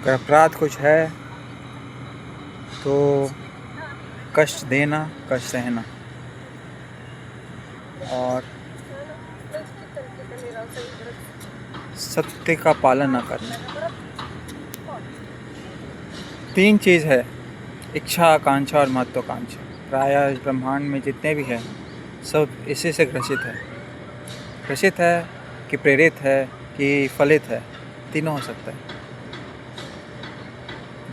अगर अपराध कुछ है तो कष्ट देना, कष्ट सहना और सत्य का पालन न करना। 3 चीज़ है, इच्छा, आकांक्षा और महत्वाकांक्षा। प्रायः इस ब्रह्मांड में जितने भी हैं सब इसी से ग्रसित है। ग्रसित है कि प्रेरित है कि फलित है, तीनों हो सकता है।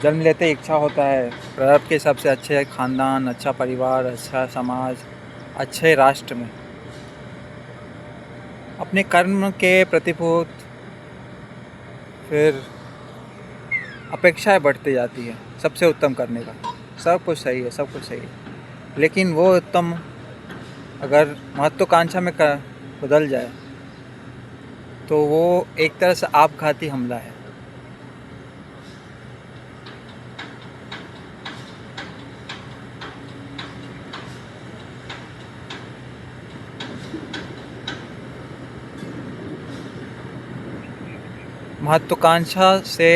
जन्म लेते इच्छा होता है, प्रारब्ध के हिसाब से अच्छे खानदान, अच्छा परिवार, अच्छा समाज, अच्छे राष्ट्र में अपने कर्म के प्रतिभूत फिर अपेक्षाएं बढ़ती जाती है सबसे उत्तम करने का। सब कुछ सही है, सब कुछ सही है, लेकिन वो उत्तम अगर महत्वाकांक्षा में बदल जाए तो वो एक तरह से आपघाती हमला है। महत्वाकांक्षा से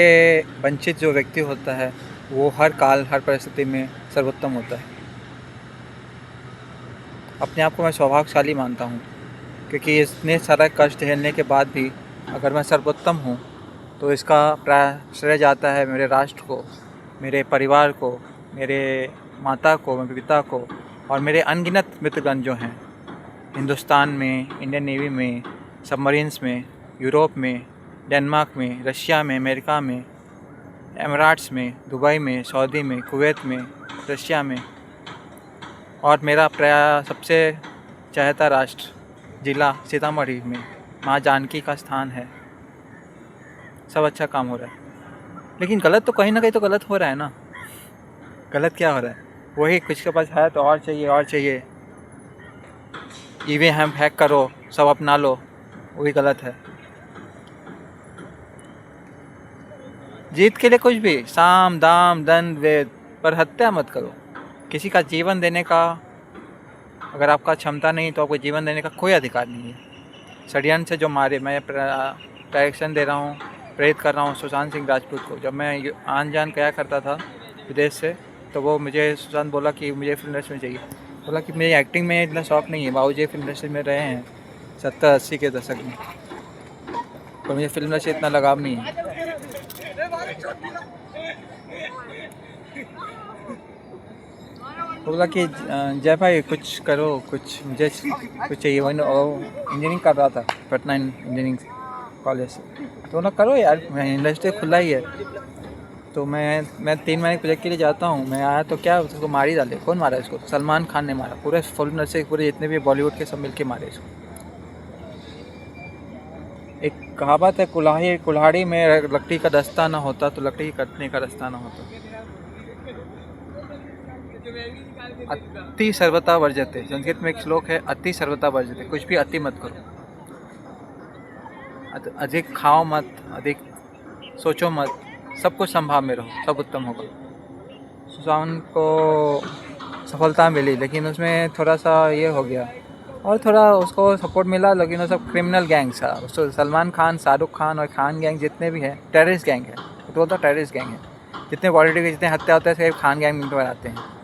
वंचित जो व्यक्ति होता है वो हर काल, हर परिस्थिति में सर्वोत्तम होता है। अपने आप को मैं सौभाग्यशाली मानता हूँ, क्योंकि इतने सारा कष्ट झेलने के बाद भी अगर मैं सर्वोत्तम हूँ तो इसका श्रेय जाता है मेरे राष्ट्र को, मेरे परिवार को, मेरे माता को, मेरे पिता को और मेरे अनगिनत मित्रगण जो हैं हिंदुस्तान में, इंडियन नेवी में, सबमरीन्स में, यूरोप में, डेनमार्क में, रशिया में, अमेरिका में, एमिरेट्स में, दुबई में, सऊदी में, कुवैत में, रशिया में और मेरा सबसे चाहता राष्ट्र जिला सीतामढ़ी में माँ जानकी का स्थान है। सब अच्छा काम हो रहा है, लेकिन गलत तो कहीं ना कहीं तो गलत हो रहा है ना। गलत क्या हो रहा है? वही कुछ के पास है तो और चाहिए और चाहिए, ईवीएम हैक करो, सब अपना लो, वही गलत है। जीत के लिए कुछ भी, साम दाम दंड वेद, पर हत्या मत करो। किसी का जीवन देने का अगर आपका क्षमता नहीं तो आपको जीवन देने का कोई अधिकार नहीं है। षड्यंत्र से जो मारे, मैं डायरेक्शन दे रहा हूँ, प्रेरित कर रहा हूँ सुशांत सिंह राजपूत को। जब मैं आन जान क्या करता था विदेश से, तो वो मुझे सुशांत बोला कि मुझे फिल्म इंडस्ट्री में चाहिए। बोला कि मुझे एक्टिंग में इतना शौक नहीं है, बाबूजी फिल्म इंडस्ट्री में रहे हैं 70-80 के दशक में, पर मुझे फिल्म इंडस्ट्री इतना लगाव नहीं है। बोला कि जय भाई कुछ करो, कुछ मुझे कुछ चाहिए। वही इंजीनियरिंग कर रहा था पटना इंजीनियरिंग कॉलेज से, तो ना करो यार, इंडस्ट्री खुला ही है। तो मैं 3 महीने प्रोजेक्ट के लिए जाता हूँ। मैं आया तो क्या उसको मार ही डाले। कौन मारा इसको? सलमान खान ने मारा। पूरे फिल्म इंडस्ट्री पूरे जितने भी बॉलीवुड के सब मिल के मारे इसको। एक कहावत है, कुल्हाड़ी में लकड़ी का दस्ता ना होता तो लकड़ी कटने का रास्ता ना होता। अति सर्वता वर्जते, संस्कृत में एक श्लोक है, अति सर्वता वर्जते, कुछ भी अति मत करो। अधिक खाओ मत, अधिक सोचो मत, सब कुछ संभाव में रहो, सब उत्तम होगा। सुशांत को सफलता मिली, लेकिन उसमें थोड़ा सा ये हो गया और थोड़ा उसको सपोर्ट मिला, लेकिन वो सब क्रिमिनल गैंग था। उसको सलमान खान, शाहरुख खान और खान गैंग जितने भी हैं टेररिस्ट गैंग है, तो बोलता टेररिस्ट गैंग है। जितने बॉलीवुड के जितने हत्या होते हैं सिर्फ खान गैंग में आते हैं।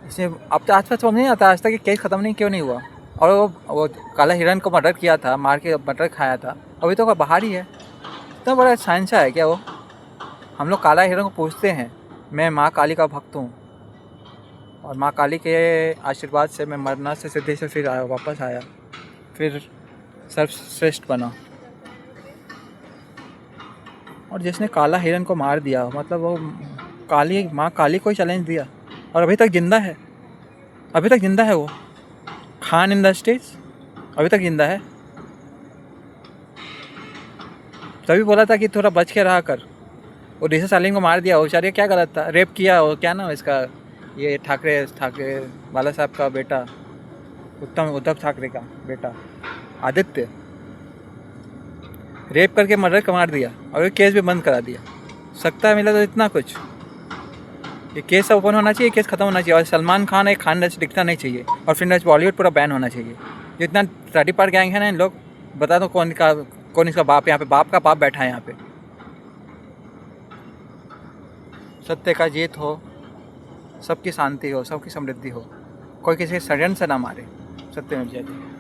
इसमें अब तो आज तक समझ नहीं आता आज तक कि केस ख़त्म नहीं क्यों नहीं हुआ। और वो काला हिरण को मर्डर किया था, मार के मर्डर खाया था, अभी तो बाहर ही है। इतना बड़ा साइंसा है क्या वो? हम लोग काला हिरण को पूछते हैं। मैं माँ काली का भक्त हूँ और माँ काली के आशीर्वाद से मैं मरना से सिद्धि से फिर आया, वापस आया, फिर सर्वश्रेष्ठ बना। और जिसने काला हिरण को मार दिया, मतलब वो माँ काली को ही चैलेंज दिया और अभी तक जिंदा है। अभी तक जिंदा है वो। खान इंडस्ट्रीज अभी तक जिंदा है। तभी बोला था कि थोड़ा बच के रहा कर। वो ऋषि सालिन को मार दिया, वो बेचारे क्या गलत था? रेप किया, वो क्या नाम इसका, ये ठाकरे बाला साहब का बेटा, उद्धव ठाकरे का बेटा आदित्य, रेप करके मर्डर का मार दिया और ये केस भी बंद करा दिया। सत्ता मिला तो इतना कुछ। ये केस ओपन होना चाहिए, केस खत्म होना चाहिए। और सलमान खान एक खान इंडस्ट्री दिखता नहीं चाहिए और फिर बॉलीवुड पूरा बैन होना चाहिए। जितना 30 पार गैंग है ना, इन लोग बता दो कौन इसका बाप यहाँ पे, बाप का बाप बैठा है यहाँ पे। सत्य का जीत हो, सबकी शांति हो, सबकी समृद्धि हो, कोई किसी षड्यंत्र से ना मारे। सत्यमेव जयते।